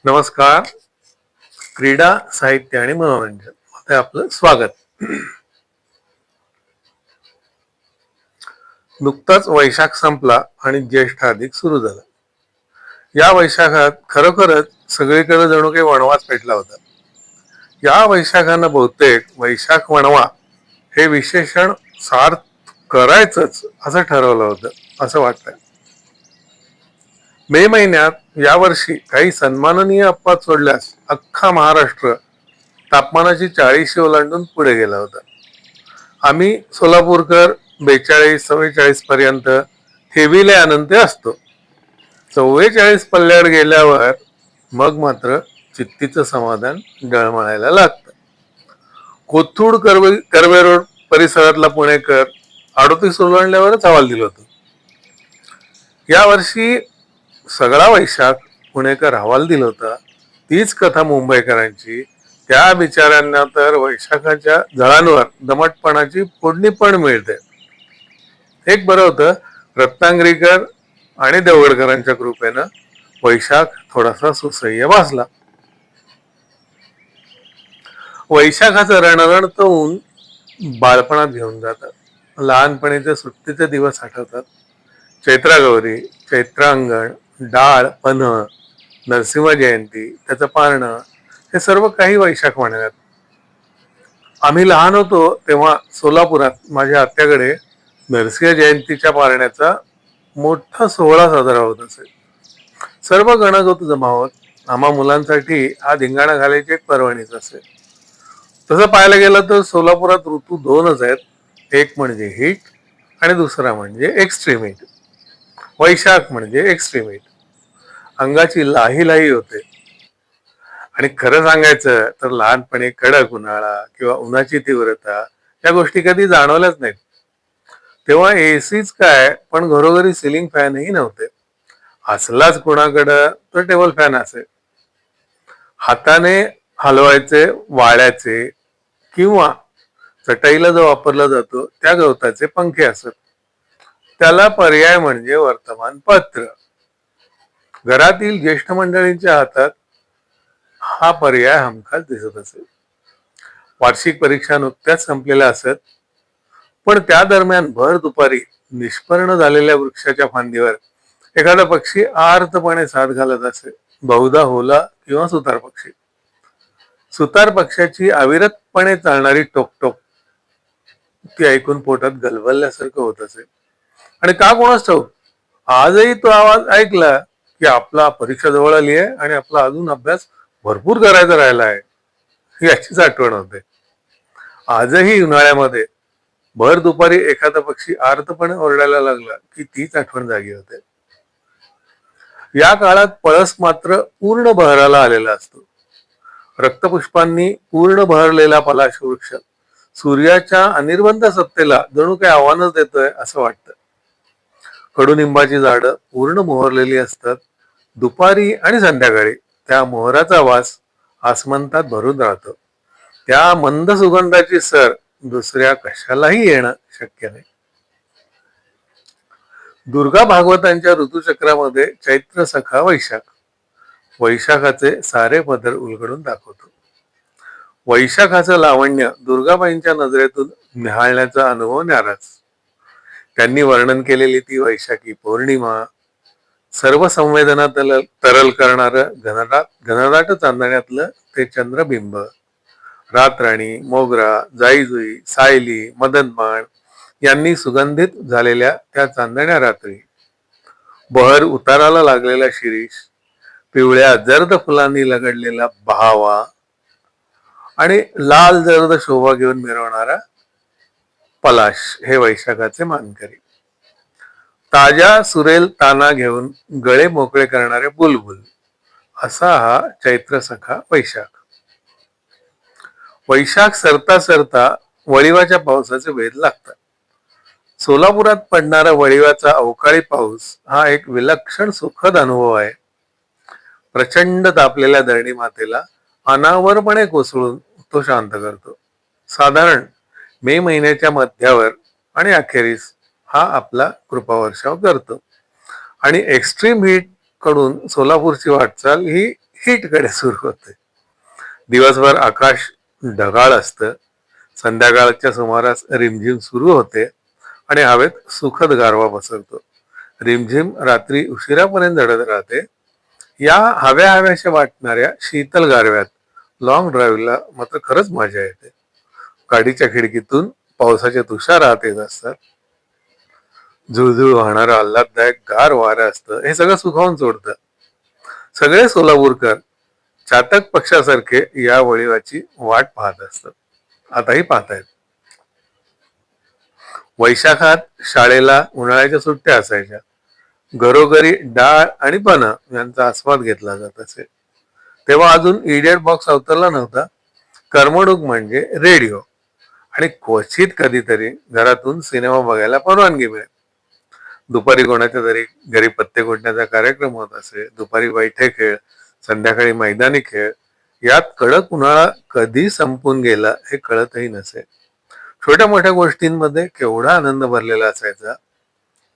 नमस्कार. क्रीडा, साहित्य आणि मनोरंजन मध्ये आपलं स्वागत. नुकताच वैशाख संपला आणि ज्येष्ठ अधिक सुरू झाला. या वैशाखात खरोखरच सगळीकडे जणू काही वणवाच पेटला होता. या वैशाखानं बहुतेक वैशाख वणवा हे विशेषण सार्थ करायचंच असं ठरवलं होतं असं वाटतंय. मे महिन्यात यावर्षी काही सन्माननीय अपवाद सोडल्यास अख्खा महाराष्ट्र तापमानाची 40 ओलांडून पुढे गेला होता. आम्ही सोलापूरकर 42-44 पर्यंत हेविले आनंदी असतो. 44 पल्ल्यावर गेल्यावर मग मात्र चित्तीचं समाधान डळमळायला लागतं. कोथरूड कर्वे रोड परिसरातला पुणेकर 38 ओलांडल्यावरच हवाल दिलं होतं. यावर्षी सगळा वैशाख पुणेकर हवाल दिला होता. तीच कथा मुंबईकरांची. त्या बिचाऱ्यांना तर वैशाखाच्या जळांवर दमटपणाची फोडणी पण मिळते. एक बरं होतं, रत्नागिरीकर आणि देवगडकरांच्या कृपेनं वैशाख थोडासा सुसह्य भासला. वैशाखाचं रणरणतं ऊन बालपणात घेऊन जातात. लहानपणीचे सुट्टीचे दिवस आठवतात. चैत्रागौरी, चैत्रांगण, डाळ, पन्ह, नरसिंह जयंती, त्याचं पारणं, हे सर्व काही वैशाख महिन्यात. आम्ही लहान होतो तेव्हा सोलापुरात माझ्या आत्याकडे नरसिंह जयंतीच्या पारण्याचा मोठा सोहळा साजरा होत असे. सर्व गणगोत जमा होत. आम्हा मुलांसाठी हा धिंगाणा घालायची एक पर्वणीच असे. तसं पाहायला गेलं तर सोलापुरात ऋतू दोनच आहेत. एक म्हणजे हीट आणि दुसरा म्हणजे एक्स्ट्रीम हीट. वैशाख म्हणजे एक्स्ट्रीम हीट. अंगाची लाही लाही होते. आणि खरं सांगायचं तर लहानपणी कडक उन्हाळा किंवा उन्हाची तीव्रता या गोष्टी कधी जाणवल्याच नाहीत. तेव्हा एसीच काय, पण घरोघरी सिलिंग फॅनही नव्हते. असलाच कुणाकडं तर टेबल फॅन असे. हाताने हलवायचे वाळ्याचे किंवा चटईला जो वापरला जातो त्या गवताचे पंखे असत. त्याला पर्याय म्हणजे वर्तमानपत्र. घरातील ज्येष्ठ मंडळींच्या हातात हा पर्याय हमखास दिसत असेल. वार्षिक परीक्षा नुकत्याच संपलेल्या असत, पण त्या दरम्यान भर दुपारी निष्पर्ण झालेल्या वृक्षाच्या फांदीवर एखादा पक्षी आर्तपणे साद घालत असे. बहुधा होला किंवा सुतार पक्षी. सुतार पक्षाची अविरतपणे चालणारी टोकटोक ती ऐकून पोटात गलबलल्यासारखं होत असे. आणि का कोणाच ठाऊक आजही तो आवाज ऐकला की आपला परीक्षा जवळ आली आहे आणि आपला अजून अभ्यास भरपूर करायचा राहिला आहे याचीच आठवण होते. आजही उन्हाळ्यामध्ये भर दुपारी एखादा पक्षी आर्तपणे ओरडायला लागला की तीच आठवण जागी होते. या काळात पळस मात्र पूर्ण बहराला आलेला असतो. रक्तपुष्पांनी पूर्ण बहरलेला पलाश वृक्ष सूर्याच्या अनिर्बंध सत्तेला जणू काही आव्हानच देतोय असं वाटतं. कडुनिंबाची झाडं पूर्ण मोहरलेली असतात. दुपारी आणि संध्याकाळी त्या मोहराचा वास आसमंतात भरून राहतो. त्या मंद सुगंधाची सर दुसऱ्या कशालाही येणं शक्य नाही. दुर्गा भागवतांच्या ऋतुचक्रामध्ये चैत्र सखा वैशाख वैशाखाचे सारे पदर उलगडून दाखवतो. वैशाखाचं लावण्य दुर्गाबाईंच्या नजरेतून निहाळण्याचा अनुभव न्याराच. त्यांनी वर्णन केलेली ती वैशाखी पौर्णिमा, सर्व संवेदना तरल करणार घनदाट चांदण्यातलं ते चंद्रबिंब, रातराणी, मोगरा, जाईजुई, सायली, मदनबाण यांनी सुगंधित झालेल्या त्या चांदण्या रात्री, बहर उताराला लागलेला शिरीष, पिवळ्या जर्द फुलांनी लगडलेला बहावा आणि लाल जर्द शोभा घेऊन मिरवणारा पलाश हे वैशाखाचे मानकरी. ताज्या सुरेल ताना घेऊन गळे मोकळे करणारे बुलबुल असा हा चैत्र सखा वैशाख. वैशाख सरता सरता वळिवाच्या पावसाचे वेध लागतात. सोलापुरात पडणारा वळिवाचा अवकाळी पाऊस हा एक विलक्षण सुखद अनुभव आहे. प्रचंड तापलेल्या धरणी मातेला अनावरपणे कोसळून तो शांत करतो. साधारण मे महिन्याच्या मध्यावर आणि अखेरीस हा आपला कृपावर्षाव करतो. आणि एक्स्ट्रीम हीट कडून सोलापूरची वाटचाल ही हिटकडे सुरू होते. दिवसभर आकाश ढगाळ असतं. संध्याकाळच्या सुमारास रिमझिम सुरू होते आणि हवेत सुखद गारवा पसरतो. रिमझिम रात्री उशिरापर्यंत झडत राहते. या हव्या हव्याशा वाटणाऱ्या शीतल गारव्यात लॉंग ड्राईव्हला मात्र खरंच मजा येते. गाडीच्या खिडकीतून पावसाचे तुषार आत येत असतात. झुळझुळ वाहणारं आल्हाददायक गार वारं असतं. हे सगळं सुखावून सोडतं. सगळे सोलापूरकर चातक पक्षासारखे या वळीवाची वाट पाहत असतात. आताही पाहतायत. वैशाखात शाळेला उन्हाळ्याच्या सुट्ट्या असायच्या. घरोघरी डाळ आणि पन्ह यांचा आस्वाद घेतला जात असे. तेव्हा अजून इडियट बॉक्स अवतरला नव्हता. करमणूक म्हणजे रेडिओ आणि क्वचित कधीतरी घरातून सिनेमा बघायला परवानगी मिळेल. दुपारी कोणाच्या तरी घरी पत्ते गोठण्याचा कार्यक्रम होत असे. दुपारी बैठे खेळ, संध्याकाळी मैदानी खेळ. यात कडक उन्हाळा कधी संपून गेला हे कळतही नसे. छोट्या मोठ्या गोष्टींमध्ये केवढा आनंद भरलेला असायचा.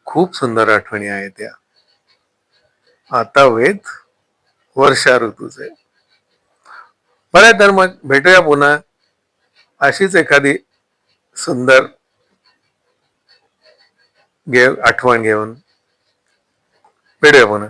खूप सुंदर आठवणी आहेत त्या. आता वेध वर्षा ऋतूचे. बरं तर मग भेटूया पुन्हा अशीच एखादी सुंदर आठवण घेऊन. भेटूया पुन्हा.